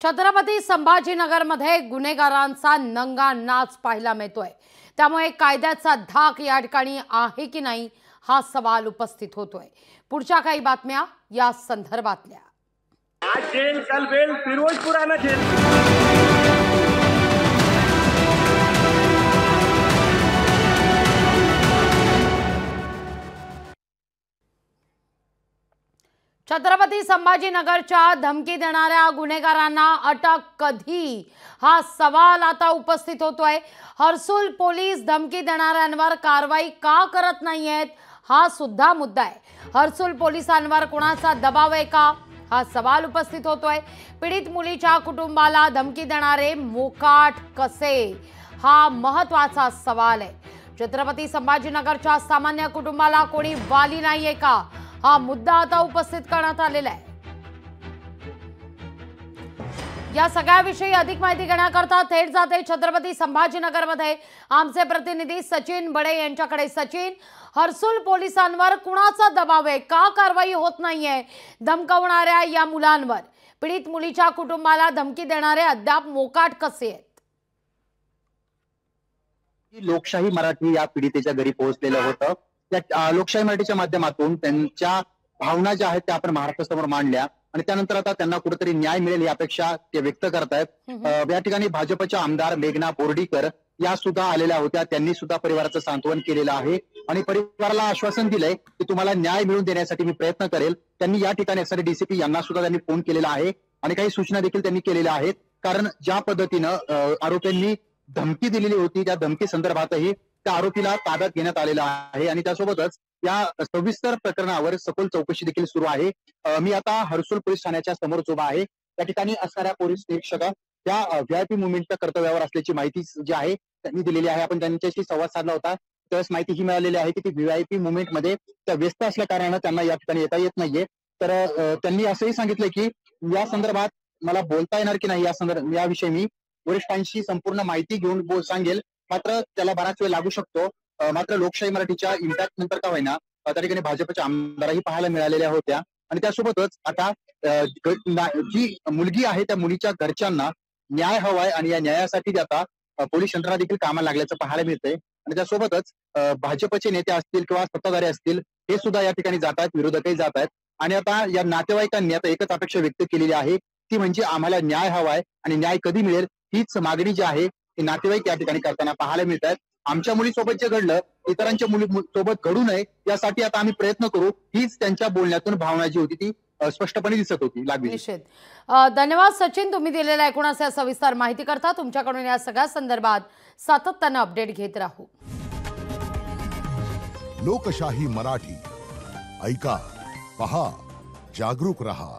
छत्रपती संभाजीनगरमध्ये गुन्हेगारांचा नंगा नाच पाहायला मिळतोय। त्यामुळे कायद्याचा धाक या ठिकाणी आहे की नाही हा सवाल उपस्थित होतोय। पुढच्या काही बातम्या या संदर्भातल्या। आज जेल कल बेल, फिरोजपुर आना जेल। छत्रपती संभाजीनगरच्या धमकी देणाऱ्या गुन्हेगारांना अटक कधी हा सवाल आता उपस्थित होतोय। हर्सुल पोलीस धमकी देणाऱ्यांवर कारवाई का करत नाहीयेत हा सुद्धा मुद्दा आहे। हर्सुल पोलिसांवर कोणाचा दबाव आहे का हा सवाल उपस्थित होतोय। पीडित मुलीच्या कुटुंबाला धमकी देणारे मोकाट कसे हा महत्त्वाचा सवाल आहे। छत्रपती संभाजीनगरच्या सामान्य कुटुंबाला कोणी वाली नाहीये का हा मुद्दा आता उपस्थित करण्यात आलेला आहे। या सगळ्याविषयी अधिक माहिती घेण्याकरता थेट जाते छत्रपती संभाजीनगरमध्ये आमचे प्रतिनिधी सचिन बडे यांच्याकडे। सचिन, हर्सुल पोलिसांवर कुणाचा दबाव आहे, का कारवाई होत नाहीये धमकावणाऱ्या या मुलांवर? पीडित मुलीच्या कुटुंबाला धमकी देणारे अद्याप मोकाट कसे आहेत? लोकशाही मराठी या पीडितेच्या घरी पोहोचलेलं होतं। त्या लोकशाही मराठीच्या माध्यमातून त्यांच्या भावना ज्या आहेत त्या आपण महाराष्ट्रासमोर मांडल्या आणि त्यानंतर आता त्यांना कुठेतरी न्याय मिळेल ही अपेक्षा ते व्यक्त करतायत। या ठिकाणी भाजपच्या आमदार मेघना बोर्डीकर या सुद्धा आलेल्या होत्या। त्यांनी सुद्धा परिवाराचं सांत्वन केलेलं आहे आणि परिवाराला आश्वासन दिलंय की तुम्हाला न्याय मिळवून देण्यासाठी मी प्रयत्न करेल। त्यांनी या ठिकाणी एसआरडी डीसीपी यांना सुद्धा त्यांनी फोन केलेला आहे आणि काही सूचना देखील त्यांनी केलेल्या आहेत। कारण ज्या पद्धतीनं आरोपींनी धमकी दिलेली होती त्या धमकी संदर्भातही त्या आरोपीला ताब्यात घेण्यात आलेला आहे आणि त्यासोबतच या सविस्तर प्रकरणावर सखोल चौकशी देखील सुरू आहे। मी आता हर्सुल पोलीस ठाण्याच्या समोर उभा आहे। त्या ठिकाणी असणाऱ्या पोलीस निरीक्षक त्या व्हीआयपी मुवमेंटच्या कर्तव्यावर असल्याची माहिती जी आहे त्यांनी दिलेली आहे। आपण त्यांच्याशी संवाद साधला होता त्यावेळेस माहिती ही मिळालेली आहे की ती व्हीआयपी मुवमेंट मध्ये त्या व्यस्त असल्या कारणाने त्यांना या ठिकाणी येता येत नाहीये। तर त्यांनी असंही सांगितलंय की या संदर्भात मला बोलता येणार की नाही याविषयी मी वरिष्ठांशी संपूर्ण माहिती घेऊन सांगेल, मात्र त्याला बराच वेळ लागू शकतो। मात्र लोकशाही मराठीच्या इम्पॅक्ट नंतर का होईना त्या ठिकाणी भाजपच्या आमदारही पाहायला मिळालेल्या होत्या आणि त्यासोबतच आता जी मुलगी आहे त्या मुलीच्या घरच्यांना न्याय हवाय आणि या न्यायासाठी आता पोलीस यंत्रणा देखील कामाला लागल्याचं पाहायला मिळतंय आणि त्यासोबतच भाजपचे नेते असतील किंवा सत्ताधारी असतील हे सुद्धा या ठिकाणी जात आहेत, विरोधकही जात आहेत आणि आता या नातेवाईकांनी आता एकच अपेक्षा व्यक्त केलेली आहे ती म्हणजे आम्हाला न्याय हवाय आणि न्याय कधी मिळेल हीच मागणी जी आहे ती नातेवाईक या ठिकाणी करताना पाहायला मिळत आहेत। आमच्या मुलीसोबत जे घडलं इतरांच्या मुलीसोबत घडू नये यासाठी आता आम्ही प्रयत्न करू हीच त्यांच्या बोलण्यातून भावना जी होती ती स्पष्टपणे दिसत होती। लागली निश्चित धन्यवाद सचिन, तुम्ही दिलेल्या एकूणच या सविस्तर माहिती करता। तुमच्याकडून या सगळ्या संदर्भात सातत्याने अपडेट घेत राहू। लोकशाही मराठी ऐका, पहा, जागरूक रहा।